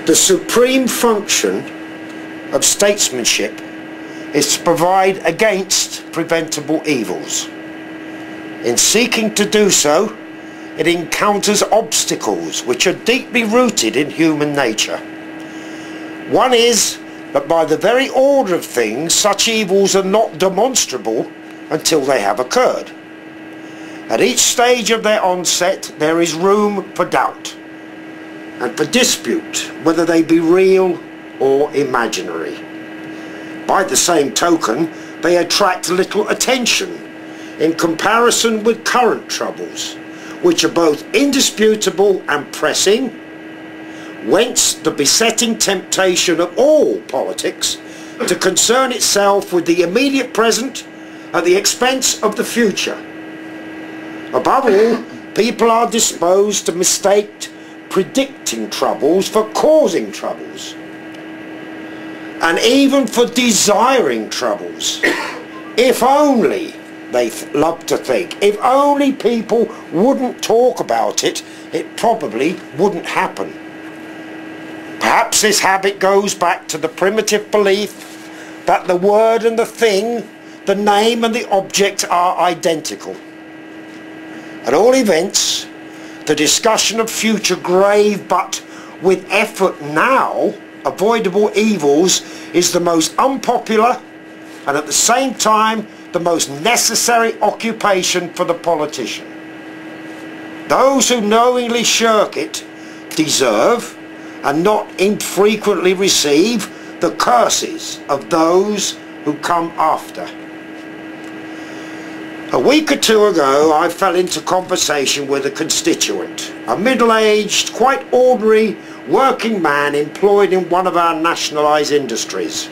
The supreme function of statesmanship is to provide against preventable evils. In seeking to do so, it encounters obstacles which are deeply rooted in human nature. One is that by the very order of things, such evils are not demonstrable until they have occurred. At each stage of their onset, there is room for doubt and for dispute, whether they be real or imaginary. By the same token, they attract little attention in comparison with current troubles, which are both indisputable and pressing, whence the besetting temptation of all politics to concern itself with the immediate present at the expense of the future. Above all, people are disposed to mistake predicting troubles for causing troubles, and even for desiring troubles. If only, they love to think, if only people wouldn't talk about it, it probably wouldn't happen. Perhaps this habit goes back to the primitive belief that the word and the thing, the name and the object are identical. At all events, the discussion of future grave but with effort now avoidable evils is the most unpopular and at the same time the most necessary occupation for the politician. Those who knowingly shirk it deserve and not infrequently receive the curses of those who come after. A week or two ago, I fell into conversation with a constituent, a middle-aged, quite ordinary working man employed in one of our nationalised industries.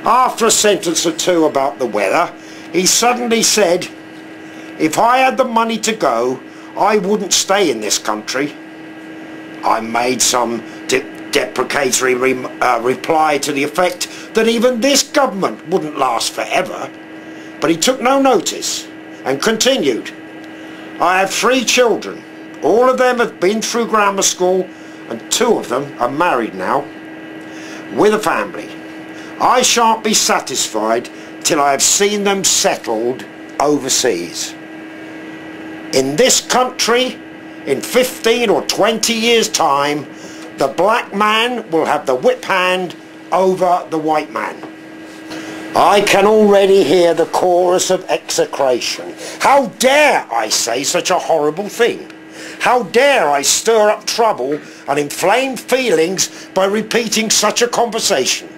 After a sentence or two about the weather, he suddenly said, "If I had the money to go, I wouldn't stay in this country." I made some deprecatory reply to the effect that even this government wouldn't last forever, but he took no notice and continued, "I have 3 children. All of them have been through grammar school and 2 of them are married now, with a family. I shan't be satisfied till I have seen them settled overseas. In this country, in 15 or 20 years' time, the black man will have the whip hand over the white man." I can already hear the chorus of execration. How dare I say such a horrible thing? How dare I stir up trouble and inflame feelings by repeating such a conversation?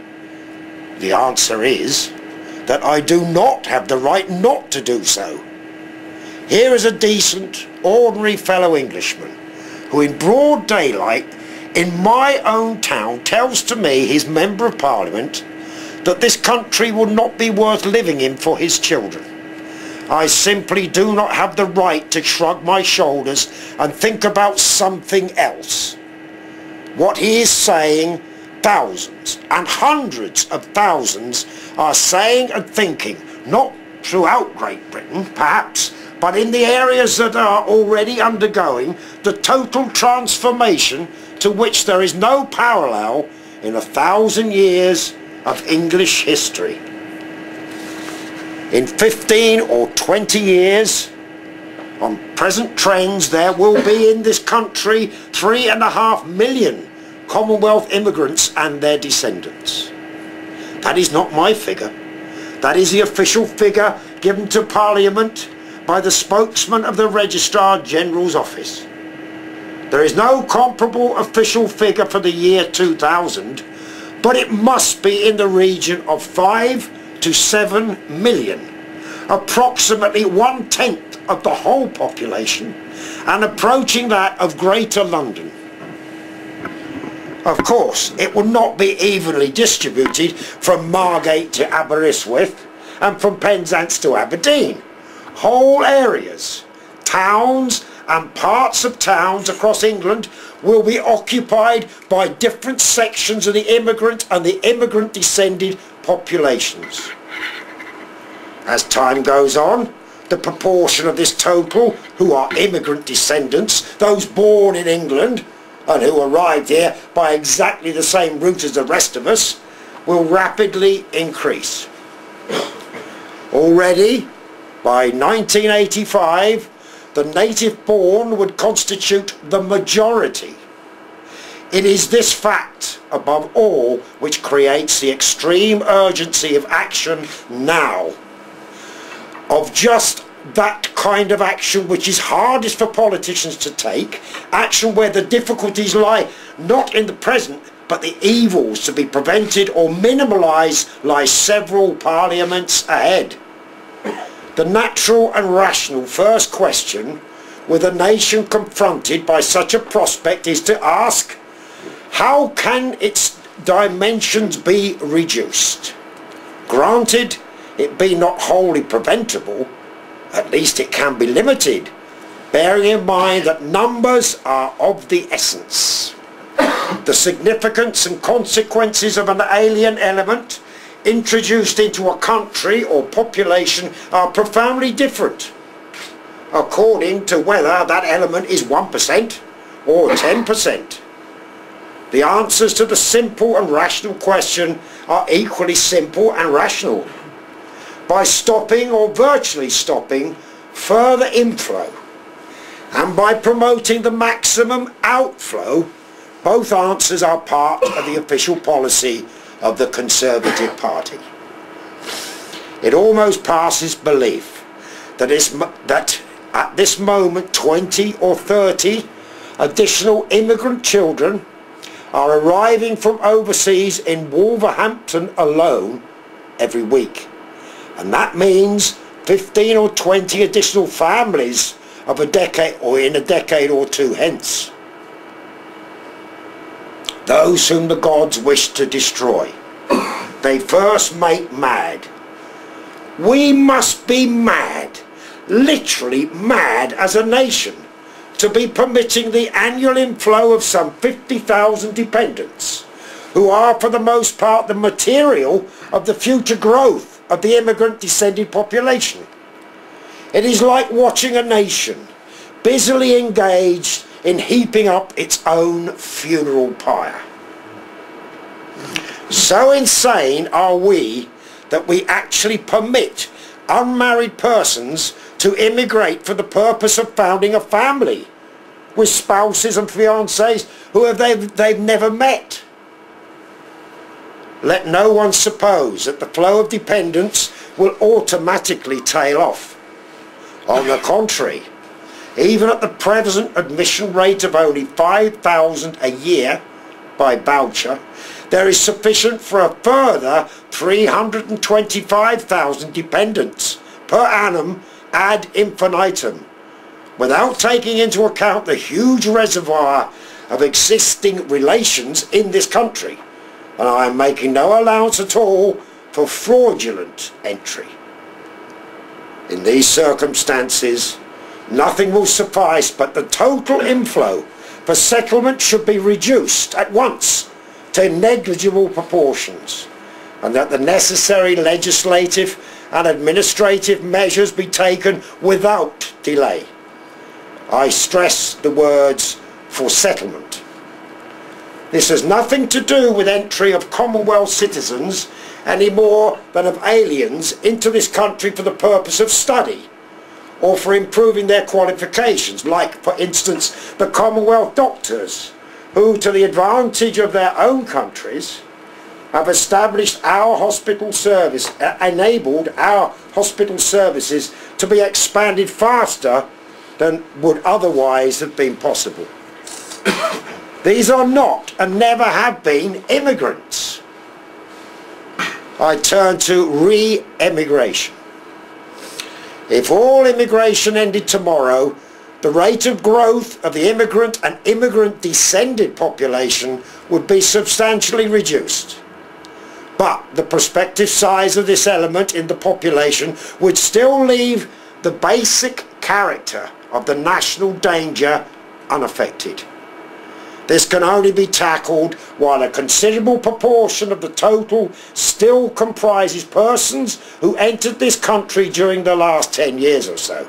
The answer is that I do not have the right not to do so. Here is a decent, ordinary fellow Englishman who in broad daylight in my own town tells to me, his Member of Parliament, that this country will not be worth living in for his children. I simply do not have the right to shrug my shoulders and think about something else. What he is saying, thousands and hundreds of thousands are saying and thinking, not throughout Great Britain, perhaps, but in the areas that are already undergoing the total transformation to which there is no parallel in 1,000 years of English history. In 15 or 20 years, on present trends, there will be in this country 3.5 million Commonwealth immigrants and their descendants. That is not my figure. That is the official figure given to Parliament by the spokesman of the Registrar General's office. There is no comparable official figure for the year 2000, but it must be in the region of 5 to 7 million, approximately 1/10 of the whole population, and approaching that of Greater London. Of course, it will not be evenly distributed from Margate to Aberystwyth and from Penzance to Aberdeen. Whole areas, towns and parts of towns across England will be occupied by different sections of the immigrant and the immigrant descended populations. As time goes on, the proportion of this total who are immigrant descendants, those born in England, and who arrived here by exactly the same route as the rest of us, will rapidly increase. Already, by 1985, the native born would constitute the majority. It is this fact, above all, which creates the extreme urgency of action now. Of just that kind of action which is hardest for politicians to take, action where the difficulties lie not in the present, but the evils to be prevented or minimalised lie several parliaments ahead. The natural and rational first question with a nation confronted by such a prospect is to ask, how can its dimensions be reduced? Granted, it be not wholly preventable, at least it can be limited, bearing in mind that numbers are of the essence. The significance and consequences of an alien element introduced into a country or population are profoundly different, according to whether that element is 1% or 10%. The answers to the simple and rational question are equally simple and rational. By stopping or virtually stopping further inflow and by promoting the maximum outflow, both answers are part of the official policy of the Conservative Party. It almost passes belief that at this moment 20 or 30 additional immigrant children are arriving from overseas in Wolverhampton alone every week. And that means 15 or 20 additional families of a decade or in a decade or two hence. Those whom the gods wish to destroy, they first make mad. We must be mad, literally mad as a nation, to be permitting the annual inflow of some 50,000 dependents, who are for the most part the material of the future growth of the immigrant descended population. It is like watching a nation busily engaged in heaping up its own funeral pyre. So insane are we that we actually permit unmarried persons to immigrate for the purpose of founding a family with spouses and fiancés who they've never met. Let no one suppose that the flow of dependents will automatically tail off. On the contrary, even at the present admission rate of only 5,000 a year by voucher, there is sufficient for a further 325,000 dependents per annum ad infinitum, without taking into account the huge reservoir of existing relations in this country, and I am making no allowance at all for fraudulent entry. In these circumstances, nothing will suffice but the total inflow for settlement should be reduced at once to negligible proportions, and that the necessary legislative and administrative measures be taken without delay. I stress the words for settlement. This has nothing to do with entry of Commonwealth citizens any more than of aliens into this country for the purpose of study or for improving their qualifications, like for instance the Commonwealth doctors who, to the advantage of their own countries, have established our hospital service, enabled our hospital services to be expanded faster than would otherwise have been possible. These are not and never have been immigrants. I turn to re-emigration. If all immigration ended tomorrow, the rate of growth of the immigrant and immigrant-descended population would be substantially reduced. But the prospective size of this element in the population would still leave the basic character of the national danger unaffected. This can only be tackled while a considerable proportion of the total still comprises persons who entered this country during the last 10 years or so.